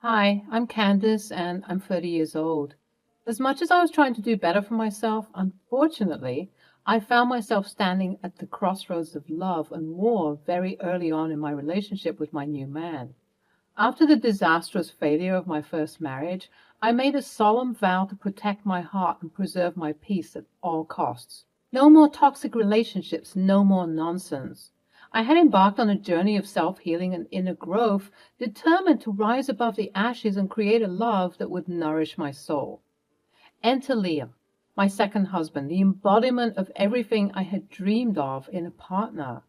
Hi, I'm Candace and I'm 30 years old. As much as I was trying to do better for myself, unfortunately, I found myself standing at the crossroads of love and war very early on in my relationship with my new man. After the disastrous failure of my first marriage, I made a solemn vow to protect my heart and preserve my peace at all costs. No more toxic relationships, no more nonsense. I had embarked on a journey of self-healing and inner growth, determined to rise above the ashes and create a love that would nourish my soul. Enter Liam, my second husband, the embodiment of everything I had dreamed of in a partner.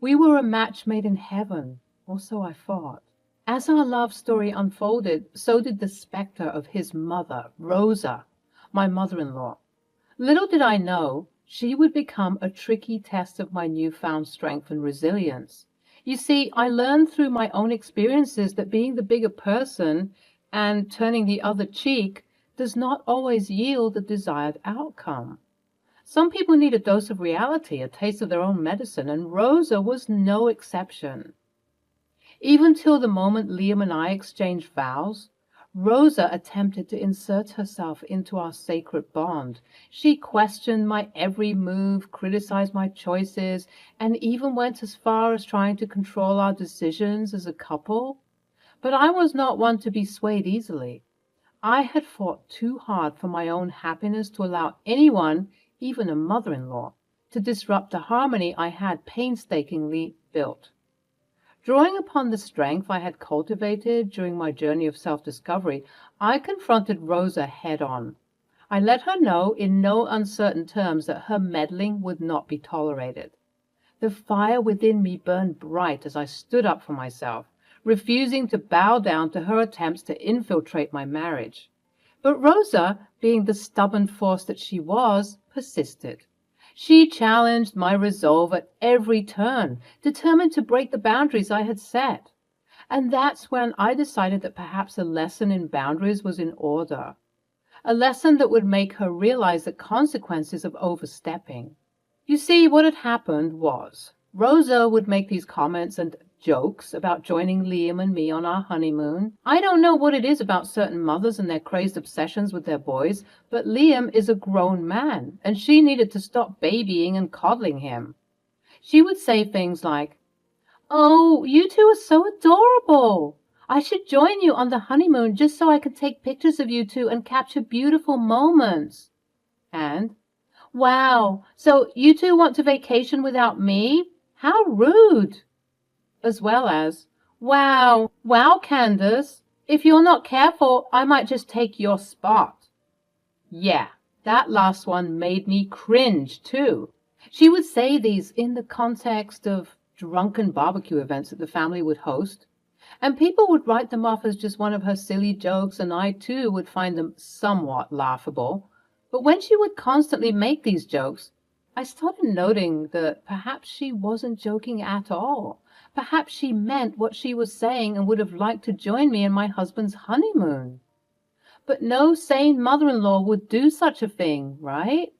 We were a match made in heaven, or so I thought. As our love story unfolded, so did the specter of his mother, Rosa, my mother-in-law. Little did I know, she would become a tricky test of my newfound strength and resilience. You see, I learned through my own experiences that being the bigger person and turning the other cheek does not always yield the desired outcome. Some people need a dose of reality, a taste of their own medicine, and Rosa was no exception. Even till the moment Liam and I exchanged vows, Rosa attempted to insert herself into our sacred bond. She questioned my every move, criticized my choices, and even went as far as trying to control our decisions as a couple. But I was not one to be swayed easily. I had fought too hard for my own happiness to allow anyone, even a mother-in-law, to disrupt the harmony I had painstakingly built. Drawing upon the strength I had cultivated during my journey of self-discovery, I confronted Rosa head-on. I let her know in no uncertain terms that her meddling would not be tolerated. The fire within me burned bright as I stood up for myself, refusing to bow down to her attempts to infiltrate my marriage. But Rosa, being the stubborn force that she was, persisted. She challenged my resolve at every turn, determined to break the boundaries I had set. And that's when I decided that perhaps a lesson in boundaries was in order, a lesson that would make her realize the consequences of overstepping. You see, what had happened was, Rosa would make these comments and jokes about joining Liam and me on our honeymoon. I don't know what it is about certain mothers and their crazed obsessions with their boys, but Liam is a grown man, and she needed to stop babying and coddling him. She would say things like, "Oh, you two are so adorable. I should join you on the honeymoon just so I can take pictures of you two and capture beautiful moments." And, "Wow, so you two want to vacation without me? How rude." As well as, wow, Candace, if you're not careful, I might just take your spot." Yeah, that last one made me cringe too. She would say these in the context of drunken barbecue events that the family would host, and people would write them off as just one of her silly jokes, and I too would find them somewhat laughable. But when she would constantly make these jokes, I started noting that perhaps she wasn't joking at all. Perhaps she meant what she was saying and would have liked to join me in my husband's honeymoon. But no sane mother-in-law would do such a thing, right?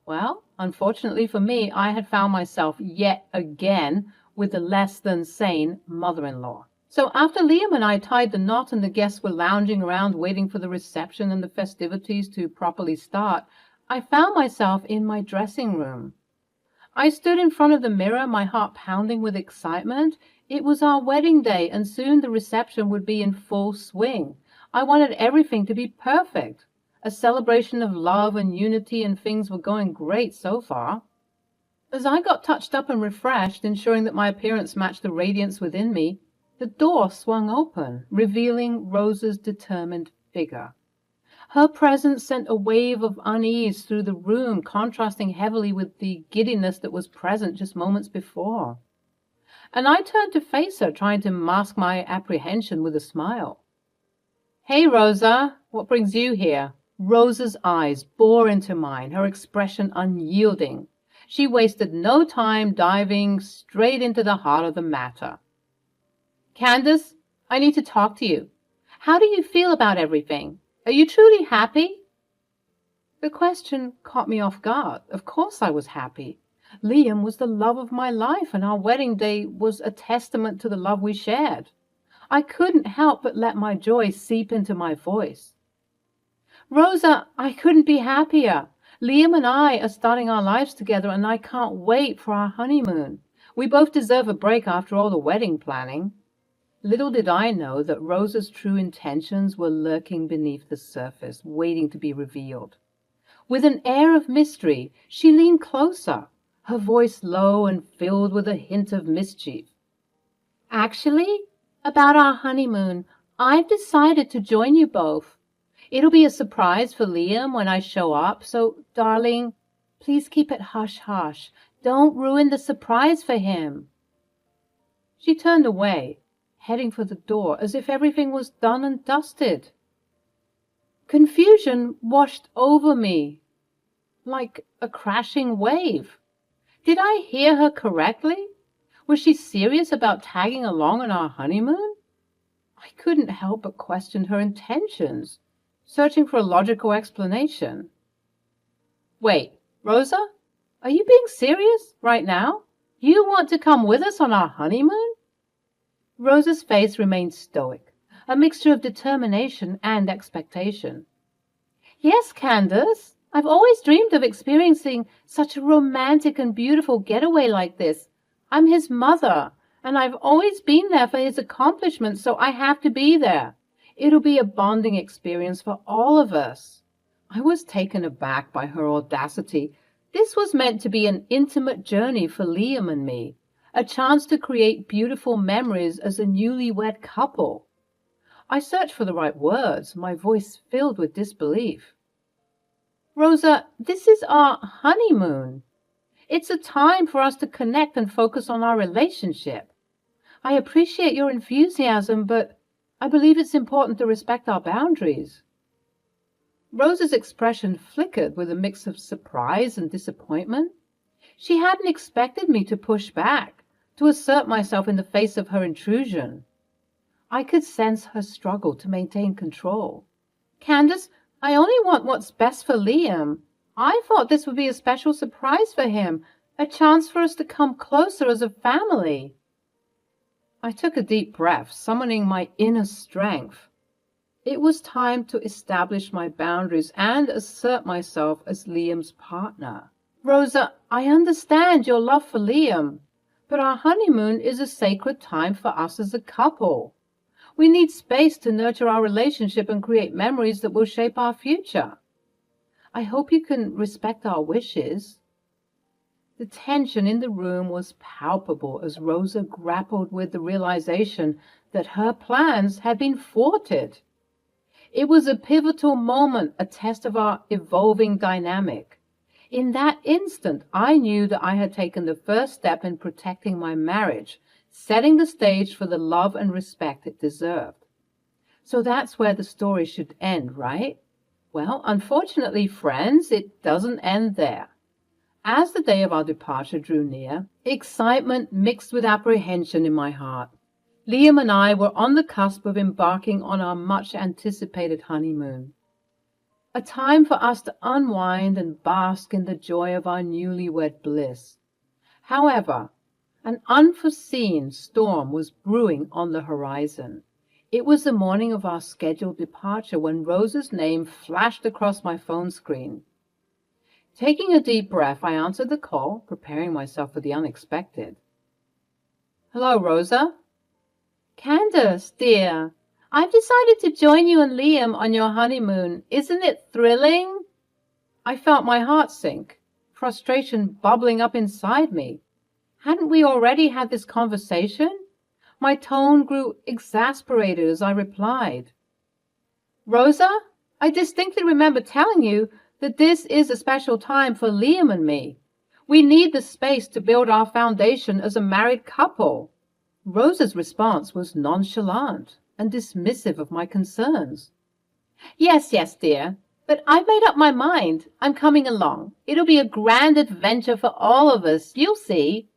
Well, unfortunately for me, I had found myself yet again with a less than sane mother-in-law. So after Liam and I tied the knot and the guests were lounging around waiting for the reception and the festivities to properly start, I found myself in my dressing room. I stood in front of the mirror, my heart pounding with excitement. It was our wedding day, and soon the reception would be in full swing. I wanted everything to be perfect, a celebration of love and unity, and things were going great so far. As I got touched up and refreshed, ensuring that my appearance matched the radiance within me, the door swung open, revealing Rosa's determined figure. Her presence sent a wave of unease through the room, contrasting heavily with the giddiness that was present just moments before. And I turned to face her, trying to mask my apprehension with a smile. "Hey, Rosa, what brings you here?" Rosa's eyes bore into mine, her expression unyielding. She wasted no time diving straight into the heart of the matter. "Candace, I need to talk to you. How do you feel about everything? Are you truly happy?" The question caught me off guard. Of course I was happy. Liam was the love of my life, and our wedding day was a testament to the love we shared. I couldn't help but let my joy seep into my voice. Rosa, I couldn't be happier. Liam and I are starting our lives together, and I can't wait for our honeymoon. We both deserve a break after all the wedding planning. Little did I know that Rosa's true intentions were lurking beneath the surface, waiting to be revealed. With an air of mystery, she leaned closer, her voice low and filled with a hint of mischief. Actually, about our honeymoon, I've decided to join you both. It'll be a surprise for Liam when I show up, so, darling, please keep it hush-hush. Don't ruin the surprise for him. She turned away, heading for the door as if everything was done and dusted. Confusion washed over me like a crashing wave. Did I hear her correctly? Was she serious about tagging along on our honeymoon? I couldn't help but question her intentions, searching for a logical explanation. Wait, Rosa? Are you being serious right now? You want to come with us on our honeymoon? Rosa's face remained stoic, a mixture of determination and expectation. Yes, Candace, I've always dreamed of experiencing such a romantic and beautiful getaway like this. I'm his mother, and I've always been there for his accomplishments, so I have to be there. It'll be a bonding experience for all of us. I was taken aback by her audacity. This was meant to be an intimate journey for Liam and me, a chance to create beautiful memories as a newlywed couple. I searched for the right words, my voice filled with disbelief. Rosa, this is our honeymoon. It's a time for us to connect and focus on our relationship. I appreciate your enthusiasm, but I believe it's important to respect our boundaries. Rosa's expression flickered with a mix of surprise and disappointment. She hadn't expected me to push back, to assert myself in the face of her intrusion. I could sense her struggle to maintain control. Candace, I only want what's best for Liam. I thought this would be a special surprise for him, a chance for us to come closer as a family. I took a deep breath, summoning my inner strength. It was time to establish my boundaries and assert myself as Liam's partner. Rosa, I understand your love for Liam, but our honeymoon is a sacred time for us as a couple. We need space to nurture our relationship and create memories that will shape our future. I hope you can respect our wishes. The tension in the room was palpable as Rosa grappled with the realization that her plans had been thwarted. It was a pivotal moment, a test of our evolving dynamic. In that instant, I knew that I had taken the first step in protecting my marriage, setting the stage for the love and respect it deserved. So that's where the story should end, right? Well, unfortunately, friends, it doesn't end there. As the day of our departure drew near, excitement mixed with apprehension in my heart. Liam and I were on the cusp of embarking on our much-anticipated honeymoon. A time for us to unwind and bask in the joy of our newlywed bliss. However, an unforeseen storm was brewing on the horizon. It was the morning of our scheduled departure when Rosa's name flashed across my phone screen. Taking a deep breath, I answered the call, preparing myself for the unexpected. Hello, Rosa. Candace, dear, I've decided to join you and Liam on your honeymoon. Isn't it thrilling? I felt my heart sink, frustration bubbling up inside me. Hadn't we already had this conversation? My tone grew exasperated as I replied. Rosa, I distinctly remember telling you that this is a special time for Liam and me. We need the space to build our foundation as a married couple. Rosa's response was nonchalant and dismissive of my concerns. Yes, dear, but I've made up my mind. I'm coming along. It'll be a grand adventure for all of us. You'll see.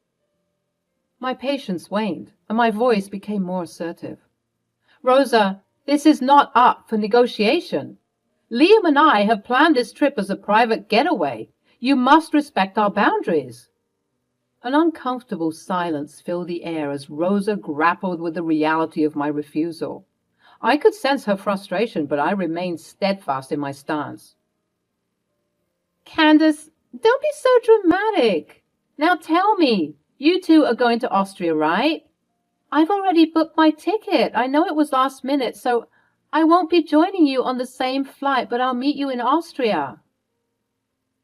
My patience waned, and my voice became more assertive. Rosa, this is not up for negotiation. Liam and I have planned this trip as a private getaway. You must respect our boundaries. An uncomfortable silence filled the air as Rosa grappled with the reality of my refusal. I could sense her frustration, but I remained steadfast in my stance. Candace, don't be so dramatic. Now tell me, you two are going to Austria, right? I've already booked my ticket. I know it was last minute, so I won't be joining you on the same flight, but I'll meet you in Austria.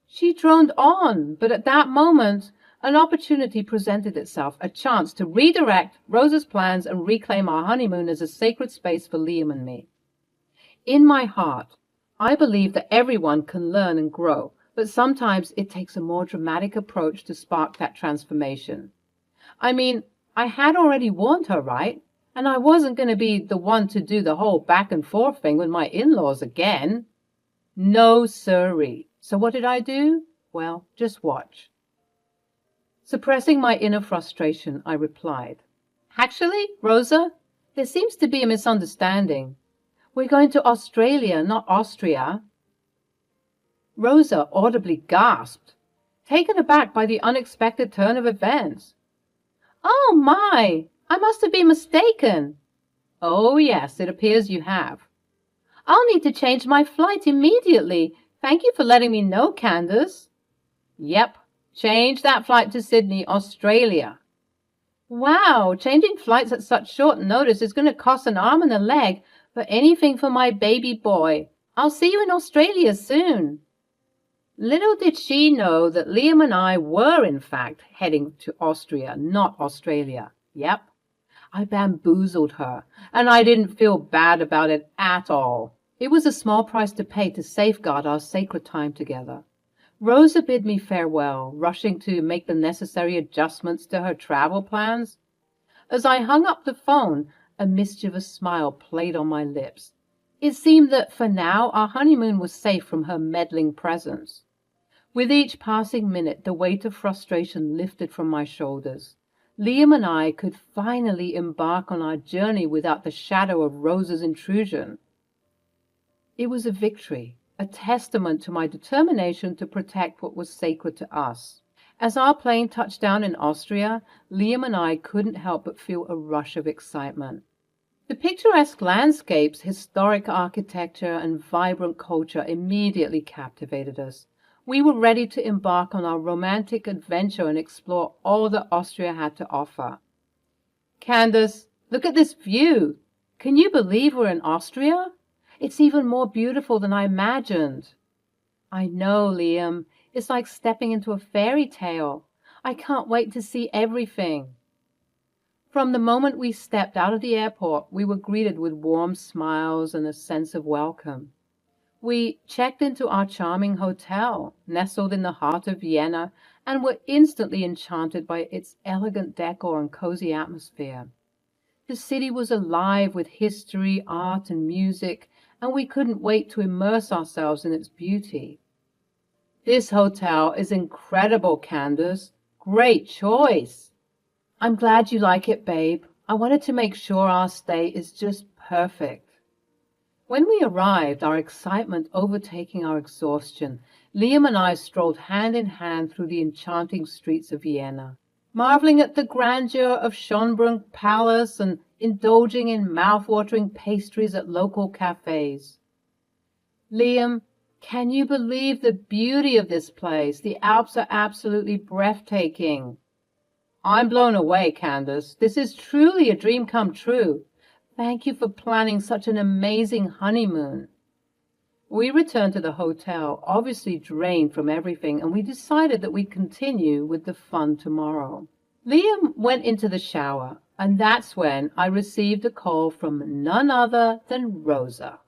She droned on, but at that moment, an opportunity presented itself, a chance to redirect Rosa's plans and reclaim our honeymoon as a sacred space for Liam and me. In my heart, I believe that everyone can learn and grow, but sometimes it takes a more dramatic approach to spark that transformation. I mean, I had already warned her, right? And I wasn't going to be the one to do the whole back and forth thing with my in-laws again. No siree. So what did I do? Well, just watch. Suppressing my inner frustration, I replied, Actually, Rosa, there seems to be a misunderstanding. We're going to Australia, not Austria. Rosa audibly gasped, taken aback by the unexpected turn of events. Oh my! I must have been mistaken. Oh yes, it appears you have. I'll need to change my flight immediately. Thank you for letting me know, Candace. Yep, change that flight to Sydney, Australia. Wow, changing flights at such short notice is going to cost an arm and a leg, but anything for my baby boy. I'll see you in Australia soon. Little did she know that Liam and I were, in fact, heading to Austria, not Australia. Yep, I bamboozled her, and I didn't feel bad about it at all. It was a small price to pay to safeguard our sacred time together. Rosa bid me farewell, rushing to make the necessary adjustments to her travel plans. As I hung up the phone, a mischievous smile played on my lips. It seemed that for now our honeymoon was safe from her meddling presence. With each passing minute, the weight of frustration lifted from my shoulders. Liam and I could finally embark on our journey without the shadow of Rosa's intrusion. It was a victory, a testament to my determination to protect what was sacred to us. As our plane touched down in Austria, Liam and I couldn't help but feel a rush of excitement. The picturesque landscapes, historic architecture, and vibrant culture immediately captivated us. We were ready to embark on our romantic adventure and explore all that Austria had to offer. Candace, look at this view. Can you believe we're in Austria? It's even more beautiful than I imagined. I know, Liam. It's like stepping into a fairy tale. I can't wait to see everything. From the moment we stepped out of the airport, we were greeted with warm smiles and a sense of welcome. We checked into our charming hotel, nestled in the heart of Vienna, and were instantly enchanted by its elegant decor and cozy atmosphere. The city was alive with history, art, and music, and we couldn't wait to immerse ourselves in its beauty. This hotel is incredible, Candace. Great choice. I'm glad you like it, babe. I wanted to make sure our stay is just perfect. When we arrived, our excitement overtaking our exhaustion, Liam and I strolled hand in hand through the enchanting streets of Vienna, marveling at the grandeur of Schönbrunn Palace and indulging in mouth-watering pastries at local cafes. Liam, can you believe the beauty of this place? The Alps are absolutely breathtaking. I'm blown away, Candace. This is truly a dream come true. Thank you for planning such an amazing honeymoon. We returned to the hotel, obviously drained from everything, and we decided that we'd continue with the fun tomorrow. Liam went into the shower, and that's when I received a call from none other than Rosa.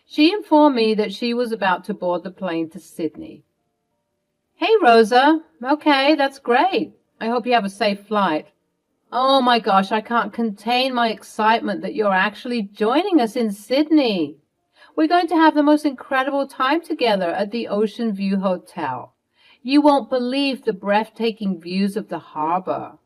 She informed me that she was about to board the plane to Sydney. Hey, Rosa. Okay, that's great. I hope you have a safe flight. Oh my gosh, I can't contain my excitement that you're actually joining us in Sydney. We're going to have the most incredible time together at the Ocean View Hotel. You won't believe the breathtaking views of the harbor.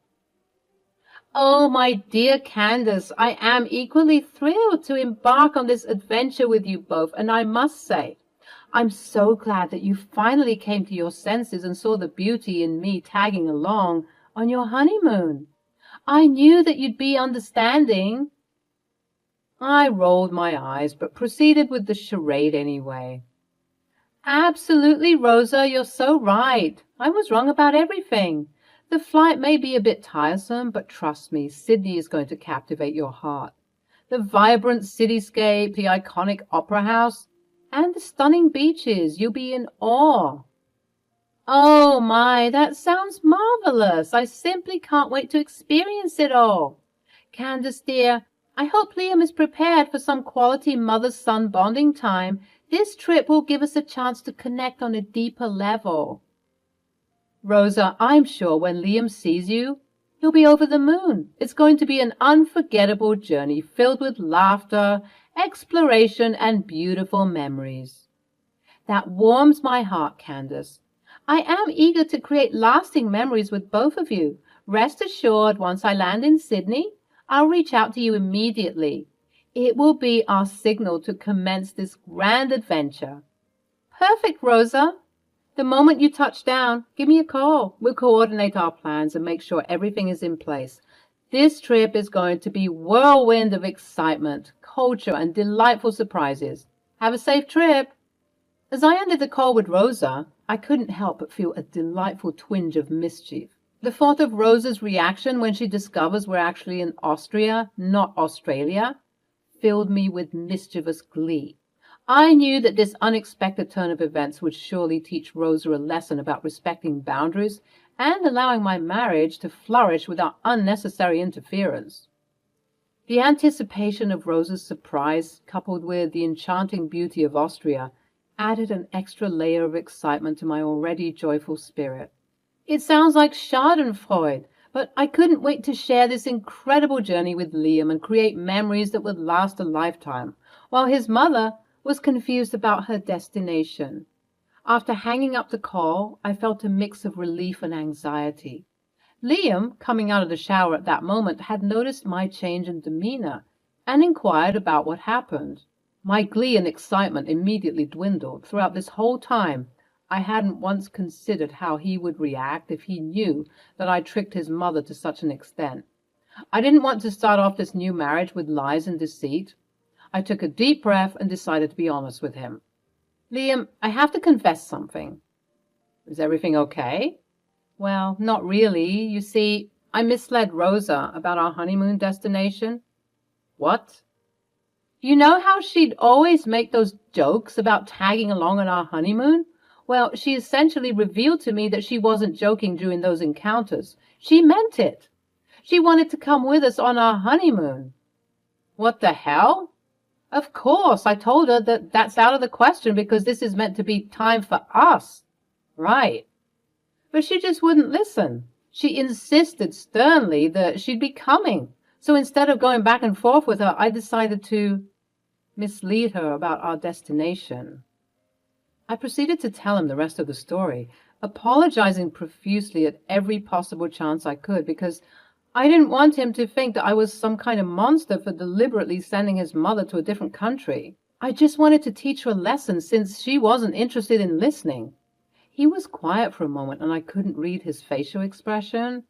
Oh, my dear Candace, I am equally thrilled to embark on this adventure with you both, and I must say, I'm so glad that you finally came to your senses and saw the beauty in me tagging along. On your honeymoon. I knew that you'd be understanding. I rolled my eyes, but proceeded with the charade anyway. Absolutely, Rosa, you're so right. I was wrong about everything. The flight may be a bit tiresome, but trust me, Sydney is going to captivate your heart. The vibrant cityscape, the iconic opera house, and the stunning beaches. You'll be in awe. Oh my, that sounds marvelous. I simply can't wait to experience it all. Candace dear, I hope Liam is prepared for some quality mother-son bonding time. This trip will give us a chance to connect on a deeper level. Rosa, I'm sure when Liam sees you, he'll be over the moon. It's going to be an unforgettable journey filled with laughter, exploration, and beautiful memories. That warms my heart, Candace. I am eager to create lasting memories with both of you. Rest assured, once I land in Sydney, I'll reach out to you immediately. It will be our signal to commence this grand adventure. Perfect, Rosa. The moment you touch down, give me a call. We'll coordinate our plans and make sure everything is in place. This trip is going to be a whirlwind of excitement, culture, and delightful surprises. Have a safe trip. As I ended the call with Rosa, I couldn't help but feel a delightful twinge of mischief. The thought of Rosa's reaction when she discovers we're actually in Austria, not Australia, filled me with mischievous glee. I knew that this unexpected turn of events would surely teach Rosa a lesson about respecting boundaries and allowing my marriage to flourish without unnecessary interference. The anticipation of Rosa's surprise, coupled with the enchanting beauty of Austria, added an extra layer of excitement to my already joyful spirit. It sounds like schadenfreude, but I couldn't wait to share this incredible journey with Liam and create memories that would last a lifetime, while his mother was confused about her destination. After hanging up the call, I felt a mix of relief and anxiety. Liam, coming out of the shower at that moment, had noticed my change in demeanor and inquired about what happened. My glee and excitement immediately dwindled. Throughout this whole time, I hadn't once considered how he would react if he knew that I tricked his mother to such an extent. I didn't want to start off this new marriage with lies and deceit. I took a deep breath and decided to be honest with him. Liam, I have to confess something. Is everything okay? Well, not really. You see, I misled Rosa about our honeymoon destination. What? You know how she'd always make those jokes about tagging along on our honeymoon? Well, she essentially revealed to me that she wasn't joking during those encounters. She meant it. She wanted to come with us on our honeymoon. What the hell? Of course, I told her that that's out of the question because this is meant to be time for us. Right. But she just wouldn't listen. She insisted sternly that she'd be coming. So instead of going back and forth with her, I decided to mislead her about our destination. I proceeded to tell him the rest of the story, apologizing profusely at every possible chance I could because I didn't want him to think that I was some kind of monster for deliberately sending his mother to a different country. I just wanted to teach her a lesson since she wasn't interested in listening. He was quiet for a moment and I couldn't read his facial expression.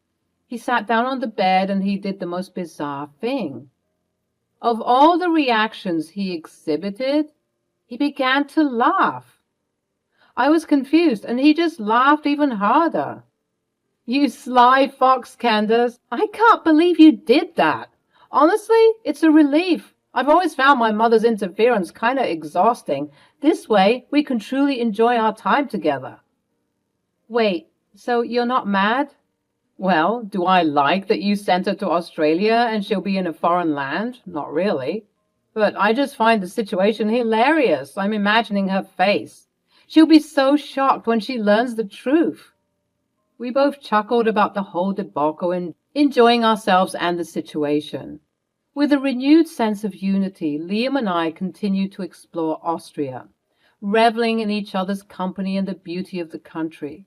He sat down on the bed and he did the most bizarre thing. Of all the reactions he exhibited, he began to laugh. I was confused and he just laughed even harder. You sly fox, Candace. I can't believe you did that. Honestly, it's a relief. I've always found my mother's interference kind of exhausting. This way, we can truly enjoy our time together. Wait, so you're not mad? Well, do I like that you sent her to Australia and she'll be in a foreign land? Not really. But I just find the situation hilarious. I'm imagining her face. She'll be so shocked when she learns the truth. We both chuckled about the whole debacle and enjoying ourselves and the situation. With a renewed sense of unity, Liam and I continued to explore Austria, reveling in each other's company and the beauty of the country.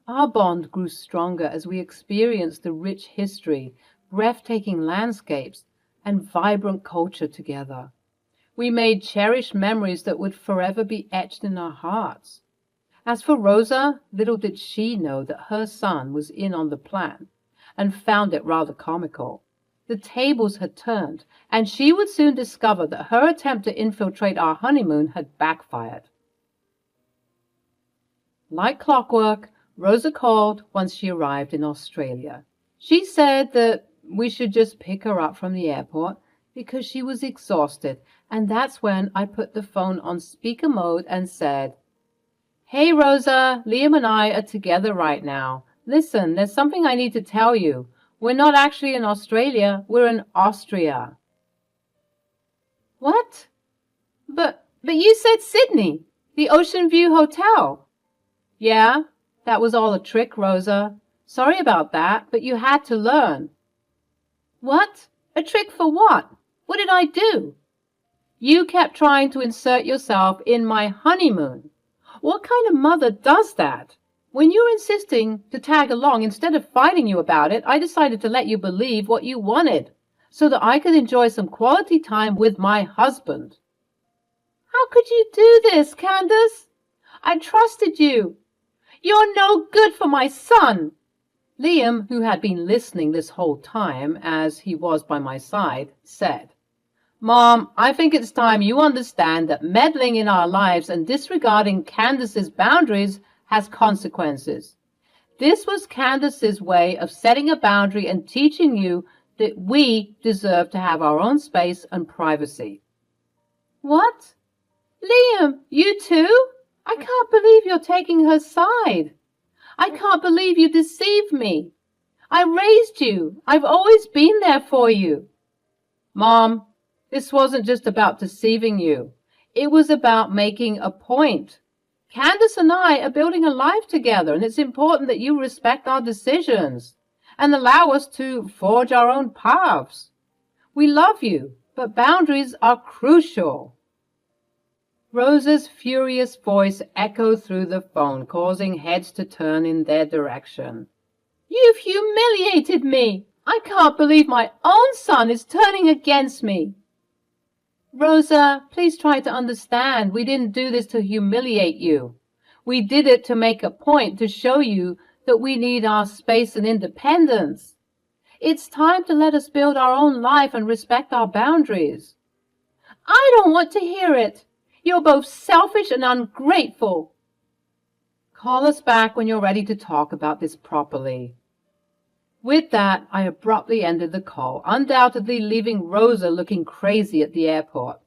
Our bond grew stronger as we experienced the rich history, breathtaking landscapes, and vibrant culture together. We made cherished memories that would forever be etched in our hearts. As for Rosa, little did she know that her son was in on the plan, and found it rather comical. The tables had turned, and she would soon discover that her attempt to infiltrate our honeymoon had backfired. Like clockwork, Rosa called once she arrived in Australia. She said that we should just pick her up from the airport because she was exhausted, and that's when I put the phone on speaker mode and said, "Hey Rosa, Liam and I are together right now. Listen, there's something I need to tell you. We're not actually in Australia, we're in Austria." "What? But you said Sydney, the Ocean View Hotel." "Yeah, that was all a trick, Rosa. Sorry about that, but you had to learn." "What? A trick for what? What did I do?" "You kept trying to insert yourself in my honeymoon. What kind of mother does that? When you were insisting to tag along instead of fighting you about it, I decided to let you believe what you wanted, so that I could enjoy some quality time with my husband." "How could you do this, Candace? I trusted you. You're no good for my son." Liam, who had been listening this whole time, as he was by my side, said, "Mom, I think it's time you understand that meddling in our lives and disregarding Candace's boundaries has consequences. This was Candace's way of setting a boundary and teaching you that we deserve to have our own space and privacy." "What? Liam, you too? I can't believe you're taking her side. I can't believe you deceived me. I raised you. I've always been there for you." "Mom, this wasn't just about deceiving you. It was about making a point. Candace and I are building a life together, and it's important that you respect our decisions and allow us to forge our own paths. We love you, but boundaries are crucial." Rosa's furious voice echoed through the phone, causing heads to turn in their direction. "You've humiliated me. I can't believe my own son is turning against me." "Rosa, please try to understand. We didn't do this to humiliate you. We did it to make a point to show you that we need our space and independence. It's time to let us build our own life and respect our boundaries." "I don't want to hear it. You're both selfish and ungrateful." "Call us back when you're ready to talk about this properly." With that, I abruptly ended the call, undoubtedly leaving Rosa looking crazy at the airport.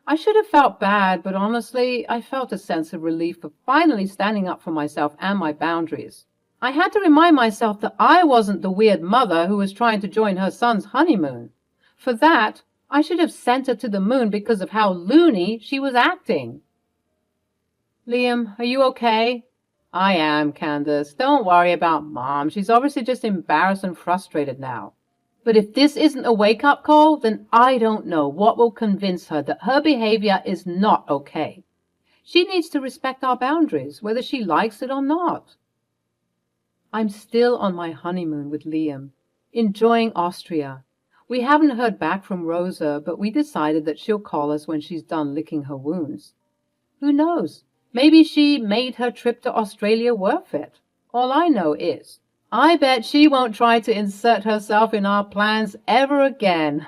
I should have felt bad, but honestly, I felt a sense of relief for finally standing up for myself and my boundaries. I had to remind myself that I wasn't the weird mother who was trying to join her son's honeymoon. For that, I should have sent her to the moon because of how loony she was acting. "Liam, are you okay?" "I am, Candace. Don't worry about Mom. She's obviously just embarrassed and frustrated now. But if this isn't a wake-up call, then I don't know what will convince her that her behavior is not okay. She needs to respect our boundaries, whether she likes it or not." I'm still on my honeymoon with Liam, enjoying Austria. We haven't heard back from Rosa, but we decided that she'll call us when she's done licking her wounds. Who knows? Maybe she made her trip to Australia worth it. All I know is, I bet she won't try to insert herself in our plans ever again.